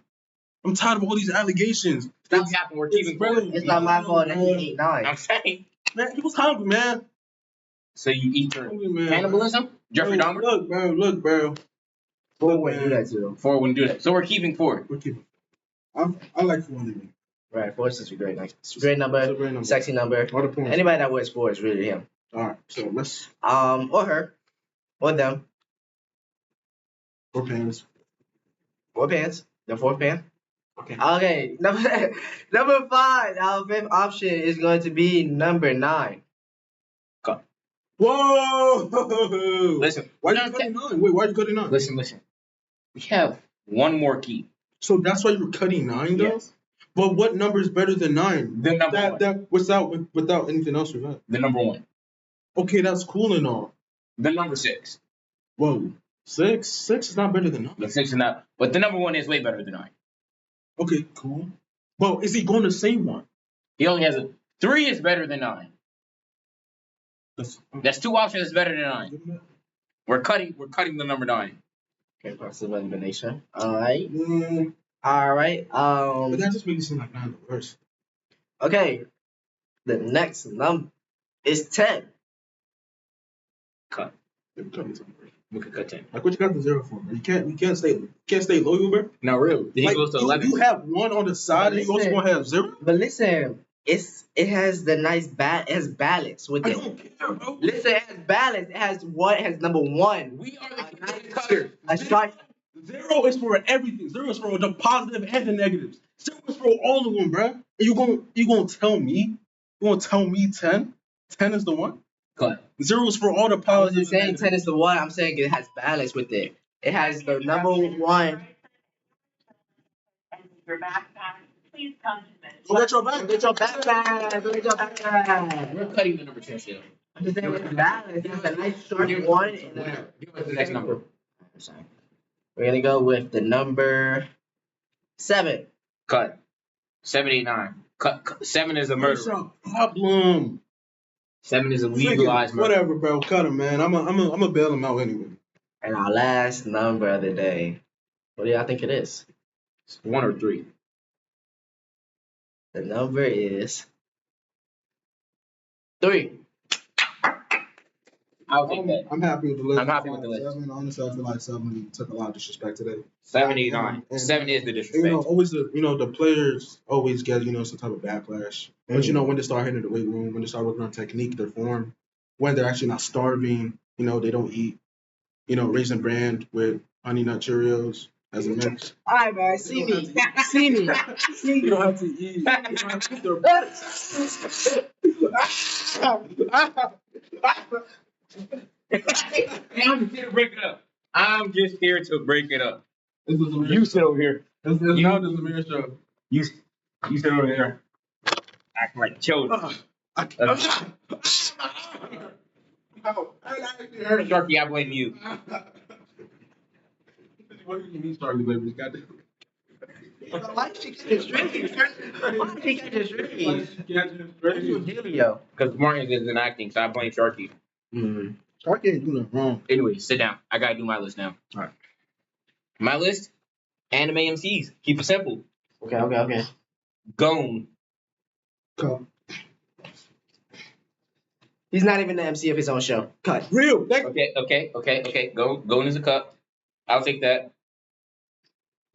Speaker 3: I'm tired of all these allegations.
Speaker 1: Stop capping. We're keeping 4.
Speaker 2: not my fault that he ate 9.
Speaker 1: I'm saying.
Speaker 3: Man, he was hungry, man.
Speaker 1: So you eat your
Speaker 3: Hungry, man.
Speaker 1: cannibalism? Jeffrey
Speaker 3: Bro,
Speaker 1: Dahmer?
Speaker 3: Look, bro.
Speaker 2: 4 wouldn't do that to him.
Speaker 1: 4 wouldn't do that. So we're keeping 4.
Speaker 3: We're keeping. I like 4 anyway.
Speaker 2: Right, 4 is such a great number. It's a great number.
Speaker 3: It's a great number.
Speaker 2: Sexy number.
Speaker 3: All the points.
Speaker 2: Anybody that wears 4 is really him.
Speaker 3: All right, so let's.
Speaker 2: Or her. Or them.
Speaker 3: 4 pants.
Speaker 2: 4 pants. The 4th pan.
Speaker 3: Okay.
Speaker 2: Okay. Number 5. Our 5th option is going to be number 9.
Speaker 3: Whoa!
Speaker 1: Listen.
Speaker 3: Why are you cutting 9? Wait, why are you cutting 9?
Speaker 1: Listen. We have one more key.
Speaker 3: So that's why you're cutting 9, though.
Speaker 1: Yes.
Speaker 3: But what number is better than 9?
Speaker 1: The number 1.
Speaker 3: That without anything else with that.
Speaker 1: The number 1.
Speaker 3: Okay, that's cool and all.
Speaker 1: The number 6.
Speaker 3: Whoa, 6? 6 is not better than 9.
Speaker 1: The 6 is not. But the number 1 is way better than 9.
Speaker 3: Okay, cool. Well, is he going to say 1?
Speaker 1: He only has a 3 is better than 9. That's 2 options that's better than 9. We're cutting the number 9.
Speaker 2: Okay, process of elimination. Alright.
Speaker 3: Mm,
Speaker 2: Alright.
Speaker 3: but that just makes it seem like 9 the worst.
Speaker 2: Okay. The next number is 10.
Speaker 1: Cut.
Speaker 3: They're cutting something.
Speaker 1: We could cut 10.
Speaker 3: Like what you got the 0 for? You can't stay loyal, bro.
Speaker 1: No, really. Then he
Speaker 3: Like,
Speaker 1: goes to 11.
Speaker 3: You have 1 on the side, and you also
Speaker 2: Listen.
Speaker 3: gonna have 0.
Speaker 2: But listen, it has the nice it has balance with
Speaker 3: I
Speaker 2: it.
Speaker 3: don't care, bro.
Speaker 2: Listen, it has balance. It has number 1.
Speaker 1: We are the
Speaker 2: nice
Speaker 1: cutters.
Speaker 2: A strike.
Speaker 3: 0 is for everything. 0 is for the positive and the negatives. 0 is for all of them, bro. And you gonna tell me You want to tell me 10? 10 is the one?
Speaker 1: Cut.
Speaker 3: 0 is for all the
Speaker 2: I
Speaker 3: powers.
Speaker 2: wasn't saying 10 is the one. I'm saying it has balance with it. It has the number one.
Speaker 4: Your backpack, please come to the
Speaker 3: Go get your back.
Speaker 2: Get your backpack. Go get your backpack.
Speaker 1: We're cutting the number 10 still.
Speaker 2: I'm just saying it's balance. It has a nice sharp one. And
Speaker 1: Give us the next number.
Speaker 2: I'm sorry. We're gonna go with the number 7.
Speaker 1: Cut. 7, 8, 9. Cut. 7 is a
Speaker 3: What's
Speaker 1: murderer.
Speaker 3: your problem?
Speaker 1: 7 is a legalized murder.
Speaker 3: Whatever, bro. Cut him, man. I'm a bail him out anyway.
Speaker 2: And our last number of the day. What do y'all think it is?
Speaker 1: 1 or 3.
Speaker 2: The number is 3.
Speaker 1: I'll take that.
Speaker 3: I'm happy with the list.
Speaker 1: I'm happy with the list.
Speaker 3: 7, honestly, I feel like 7 took a lot of disrespect today.
Speaker 1: 7, 8, 9. 7 is the disrespect.
Speaker 3: You know, always the players always get some type of backlash. But when they start hitting the weight room, when they start working on technique, their form, when they're actually not starving, they don't eat, Raisin Bran with Honey Nut Cheerios as a mix.
Speaker 2: All right, man. See me. See me. See
Speaker 3: You
Speaker 2: me.
Speaker 3: don't have to eat. You don't have to eat their
Speaker 1: I'm just here to break it up. I'm just here to break it up.
Speaker 3: This is the
Speaker 1: You sit over here.
Speaker 3: This is now the Zamir show.
Speaker 1: You sit over there. Acting like children. Sharky, I blame you.
Speaker 3: What do you mean, Starly Babies? Goddamn.
Speaker 2: Why did she get this straight? Why did she get this straight? What's your dealio?
Speaker 1: Because Martin isn't acting, so I blame Sharky.
Speaker 3: Sharky ain't doing nothing wrong.
Speaker 1: Anyway, sit down. I gotta do my list now. All right. My list: anime MCs. Keep it simple.
Speaker 2: Okay.
Speaker 1: Gone.
Speaker 3: Cut.
Speaker 2: He's not even the MC of his own show. Cut.
Speaker 3: Real.
Speaker 1: Okay. Gone is a cup. I'll take that.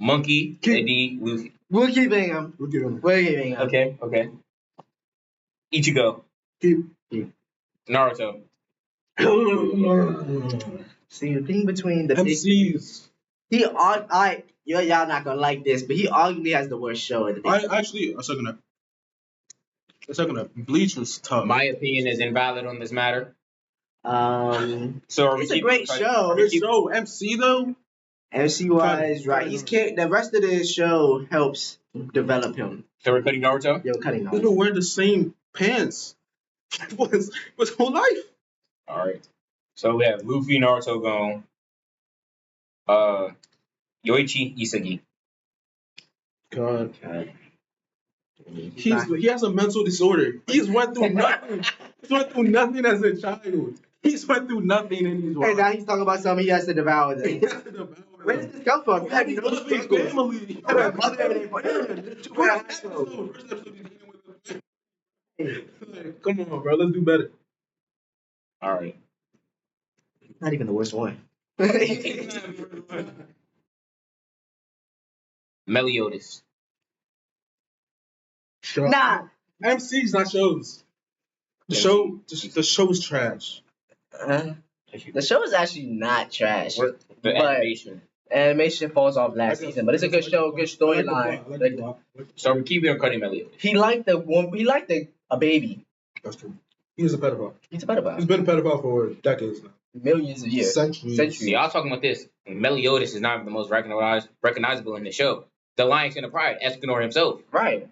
Speaker 1: Monkey, Eddie, Luffy.
Speaker 2: We're keeping him.
Speaker 3: We're giving him.
Speaker 2: We're keeping him.
Speaker 1: Okay. Ichigo.
Speaker 3: Keep.
Speaker 1: Naruto.
Speaker 2: See, the thing between the big,
Speaker 3: MCs.
Speaker 2: y'all not gonna like this, but he arguably has the worst show in the big.
Speaker 3: I actually, a second. Bleach was tough.
Speaker 1: My opinion is invalid on this matter. So are we
Speaker 2: It's a
Speaker 1: keeping-
Speaker 2: great show.
Speaker 3: Great show. MC though.
Speaker 2: MC wise, right? The rest of the show helps develop him.
Speaker 1: So we're cutting Naruto.
Speaker 2: Yo, cutting
Speaker 3: He's
Speaker 2: off.
Speaker 3: been wearing the same pants. his whole life.
Speaker 1: All right. So we have Luffy, Naruto gone. Yoichi Isagi.
Speaker 3: God.
Speaker 2: Okay.
Speaker 3: He has a mental disorder. He's went through nothing. He's went through nothing as a child. He's went through nothing in his
Speaker 2: Hey,
Speaker 3: life.
Speaker 2: now he's talking about something he has to devour.
Speaker 3: He
Speaker 2: Them.
Speaker 3: has to devour
Speaker 2: Where
Speaker 3: them.
Speaker 2: did this come from? You have no
Speaker 3: His
Speaker 2: struggles.
Speaker 3: family.
Speaker 2: You have a mother and a father. Two
Speaker 3: First
Speaker 2: assholes.
Speaker 3: episode, he's dealing with it. Like, come on, bro. Let's do better.
Speaker 1: All right.
Speaker 2: Not even the worst one.
Speaker 1: Meliodas.
Speaker 2: Nah.
Speaker 3: MCs, not shows. The show is trash.
Speaker 2: The show is actually not trash.
Speaker 1: The
Speaker 2: But-
Speaker 1: animation.
Speaker 2: Animation falls off last season, but it's a good show, good storyline.
Speaker 1: So we're keeping or cutting Meliodas.
Speaker 2: He liked a baby.
Speaker 3: That's true. He's a pedophile.
Speaker 2: He's a pedophile.
Speaker 3: He's been a pedophile for decades now.
Speaker 2: Millions of years.
Speaker 3: Centuries.
Speaker 1: See, y'all talking about this. Meliodas is not the most recognizable in the show. The Lion King of Pride, Escanor himself.
Speaker 2: Right.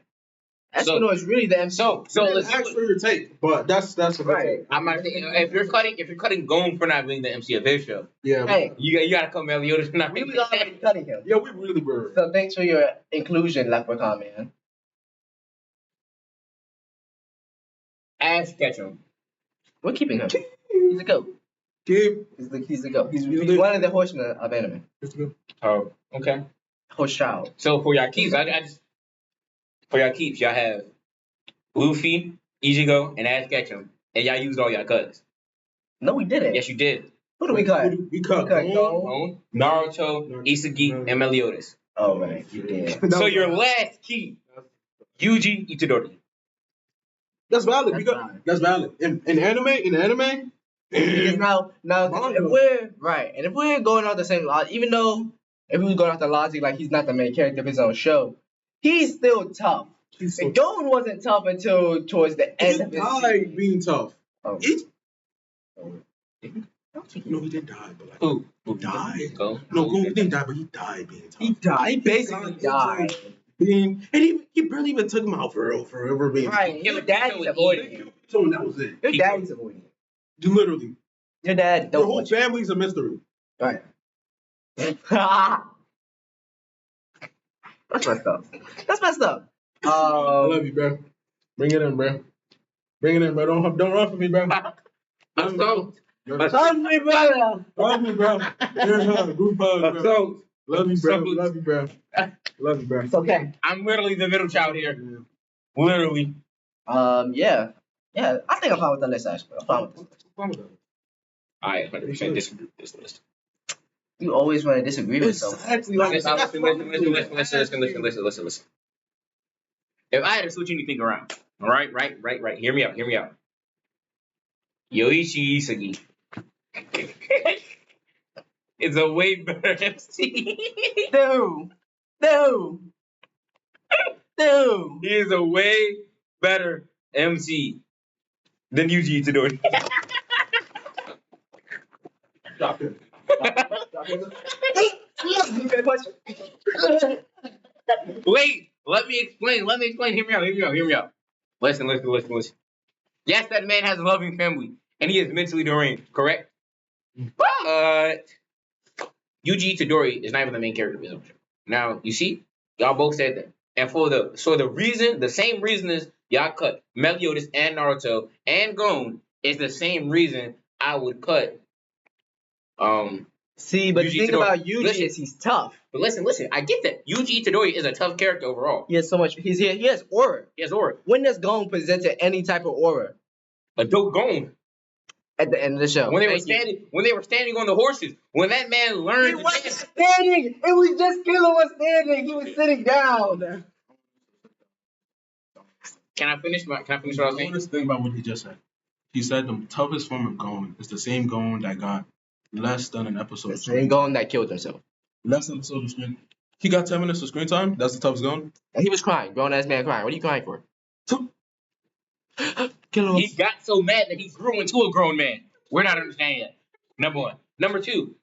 Speaker 1: So-
Speaker 2: Escanor is really the MC.
Speaker 1: So let's
Speaker 3: ask for your take, but that's a good
Speaker 2: Right.
Speaker 3: take.
Speaker 1: I'm not saying if you're cutting Gon for not being the MC of his show,
Speaker 3: Yeah.
Speaker 2: Hey,
Speaker 1: you gotta cut Meliodas for not
Speaker 2: we
Speaker 1: being
Speaker 2: was already cutting him.
Speaker 3: Yeah, we really were.
Speaker 2: So thanks for your inclusion, Leprechaun Man.
Speaker 1: Ash Ketchum.
Speaker 2: We're keeping him. He's a goat.
Speaker 3: Gabe.
Speaker 2: He's the goat. He's
Speaker 3: Yeah,
Speaker 2: one of the horsemen of anime.
Speaker 3: It's good.
Speaker 1: Oh, okay.
Speaker 2: Horse child.
Speaker 1: So for y'all keeps, y'all have Luffy, Ichigo, and Ash Ketchum, and y'all used all y'all cuts.
Speaker 2: No, we didn't.
Speaker 1: Yes, you did.
Speaker 2: Who do we cut?
Speaker 3: We cut
Speaker 2: We cut
Speaker 3: Gon.
Speaker 2: Gon.
Speaker 1: Naruto, Isagi, and Meliodas.
Speaker 2: Oh, right. You did.
Speaker 1: So your last key, Yuji Itadori.
Speaker 3: That's valid.
Speaker 2: That's
Speaker 3: That's,
Speaker 2: valid.
Speaker 3: that's valid. In anime,
Speaker 2: Because now,
Speaker 3: Manga.
Speaker 2: if we're going off the same logic, even though if we were going off the logic like he's not the main character of his own show, he's still tough.
Speaker 3: He's so
Speaker 2: Gon wasn't tough until towards the
Speaker 3: He
Speaker 2: end of his
Speaker 3: died
Speaker 2: season.
Speaker 3: being tough.
Speaker 2: Oh.
Speaker 3: No, he didn't die, but like
Speaker 1: Who?
Speaker 3: died.
Speaker 1: Go.
Speaker 3: No, he didn't die, but he died being tough.
Speaker 2: He died. He basically died.
Speaker 3: Being, and he barely even took him out for real, forever being.
Speaker 2: Right. Your daddy's avoiding you.
Speaker 3: So that was it.
Speaker 2: Your daddy's avoiding you.
Speaker 3: Literally,
Speaker 2: Your dad
Speaker 3: your
Speaker 2: don't
Speaker 3: whole
Speaker 2: want you.
Speaker 3: family's a mystery.
Speaker 2: Right. That's messed up. That's messed up.
Speaker 3: I love you, bro. Bring it in, bro. Bring it in, bro. Don't run from me, bro.
Speaker 1: I'm so.
Speaker 2: Love me, brother.
Speaker 3: Love you, bro. Here's a group hug, bro.
Speaker 1: So.
Speaker 3: Love you, bro. Love you, bro. Love you, bro.
Speaker 2: It's okay.
Speaker 1: I'm literally the middle child here. Literally.
Speaker 2: Yeah. Yeah, I think I'm fine with the list, actually. I'm fine with this.
Speaker 1: I 100% disagree with this list.
Speaker 2: You always want to disagree with someone.
Speaker 3: Exactly. Like,
Speaker 1: Listen. If I had to switch anything around, all right, right. Hear me out. Yoichi Isagi is a way better MC.
Speaker 2: Dude.
Speaker 1: He is a way better MC than Yuji Itadori.
Speaker 3: Stop it.
Speaker 1: Wait, let me explain. Hear me out. Listen. Yes, that man has a loving family, and he is mentally deranged, correct? But Yuji Itadori is not even the main character of his own show. Now, you see, y'all both said that. And the same reason is y'all cut Meliodas and Naruto and Gon is the same reason I would cut
Speaker 2: See, but
Speaker 1: Yuji
Speaker 2: the thing
Speaker 1: Itadori.
Speaker 2: about Yuji
Speaker 1: Listen.
Speaker 2: is he's tough.
Speaker 1: But listen, I get that. Yuji Itadori is a tough character overall.
Speaker 2: He has so much. He has aura.
Speaker 1: He has aura.
Speaker 2: When does Gon presented any type of aura?
Speaker 1: A dope Gon.
Speaker 2: At the end of the show.
Speaker 1: When they were standing on the horses, when that man learned
Speaker 2: He wasn't standing. It was just Killer was standing. He was sitting down.
Speaker 1: Can I finish what I was
Speaker 3: I
Speaker 1: saying?
Speaker 3: want to think about what he just said. He said the toughest form of Gon is the same Gon that got less than an episode
Speaker 2: The
Speaker 3: of
Speaker 2: same
Speaker 3: screen.
Speaker 2: Gon that killed himself.
Speaker 3: Less than an episode of screen. He got 10 minutes of screen time. That's the toughest Gon.
Speaker 2: And he was crying. Grown ass man crying. What are you crying for? Killer
Speaker 1: He got so mad that he grew into a grown man. We're not understanding that. Number one. Number two.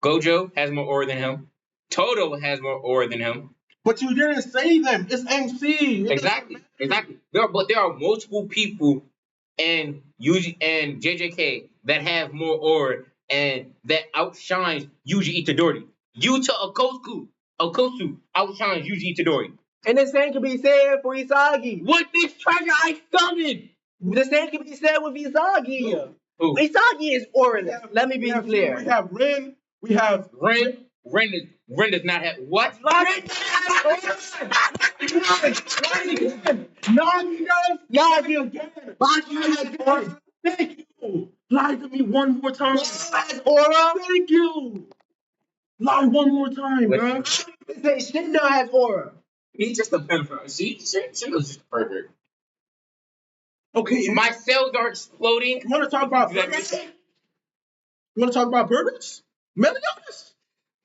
Speaker 1: Gojo has more aura than him. Todo has more aura than him.
Speaker 3: But you didn't say them. It's MC.
Speaker 1: Exactly. There are multiple people in Yuji and JJK that have more aura and that outshines Yuji Itadori. Yuta Okosu outshines Yuji Itadori.
Speaker 2: And the same can be said for Isagi.
Speaker 1: With this treasure I summoned.
Speaker 2: The same can be said with Isagi.
Speaker 1: Who?
Speaker 2: Isagi is auraless. Let me be clear.
Speaker 3: We have Rin. We have
Speaker 1: Ren does not have what?
Speaker 3: Thank you. Lie to me one more time.
Speaker 2: Aura.
Speaker 3: Thank you. Lie one more time, bro.
Speaker 2: Shindo has aura.
Speaker 1: He's just a pimp. See, Shingo's just perfect.
Speaker 3: Okay,
Speaker 1: My cells are exploding.
Speaker 3: you want to talk about purpose? You want to talk about purpose? Meliodas.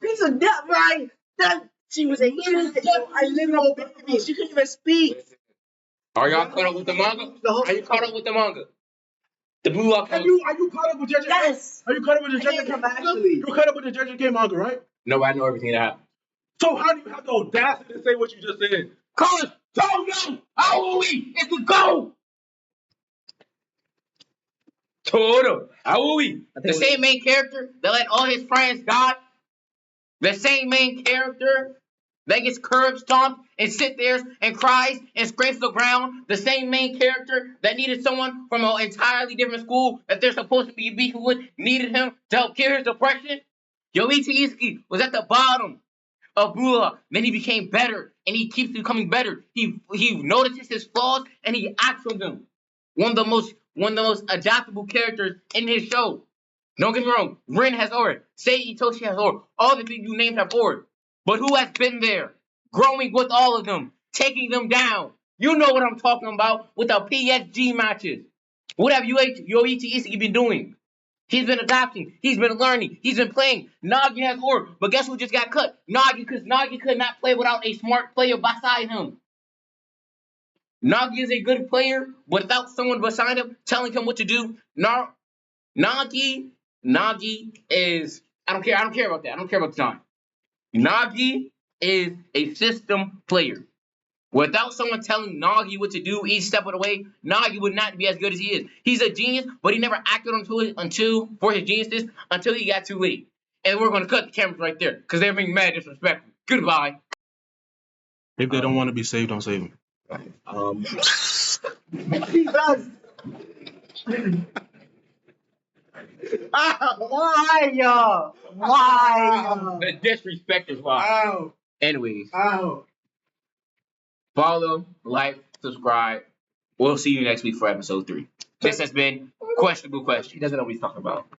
Speaker 2: Piece of death, right? That she was a innocent. I live in a baby. She couldn't even speak.
Speaker 1: Are y'all caught up with the manga? Are you caught up with the manga? The Blue Lock.
Speaker 3: Are you caught up with JJK?
Speaker 2: Yes.
Speaker 3: Are you caught up with the
Speaker 2: I didn't
Speaker 3: JJK
Speaker 2: come
Speaker 3: manga?
Speaker 2: actually.
Speaker 3: You're caught up with the JJK manga, right?
Speaker 1: No, I know everything that happened.
Speaker 3: So how do you have the audacity to say what you just said?
Speaker 1: Cause Todo Aoi is the goal. Todo Aoi, the same main character that let all his friends die. The same main character that gets curb stomped and sit there and cries and scrapes the ground. The same main character that needed someone from an entirely different school that they're supposed to be beefing with, needed him to help cure his depression. Yoichi Itsuki was at the bottom of Bula. Then he became better, and he keeps becoming better. He notices his flaws and he acts on them. One of the most adaptable characters in his show. Don't get me wrong, Rin has aura. Sei Itoshi has aura. All the people you named have aura. But who has been there? Growing with all of them. Taking them down. You know what I'm talking about with the PSG matches. What have Yoichi Isagi been doing? He's been adapting. He's been learning. He's been playing. Nagy has more. But guess who just got cut? Nagy, because Nagy could not play without a smart player beside him. Nagy is a good player, but without someone beside him telling him what to do, Nagy is. I don't care. I don't care about that. I don't care about the time. Nagy is a system player. Without someone telling Nagy what to do each step of the way, Nagy would not be as good as he is. He's a genius, but he never acted until for his geniusness until he got too late. And we're going to cut the cameras right there because they're being mad disrespectful. Goodbye.
Speaker 3: If they don't want to be saved, don't save them.
Speaker 2: He does. Why, y'all? Why, y'all?
Speaker 1: The disrespect is why.
Speaker 3: Ow.
Speaker 1: Anyways,
Speaker 3: Ow.
Speaker 1: follow, like, subscribe. We'll see you next week for episode 3. This has been Questionable Question. He doesn't know what he's talking about.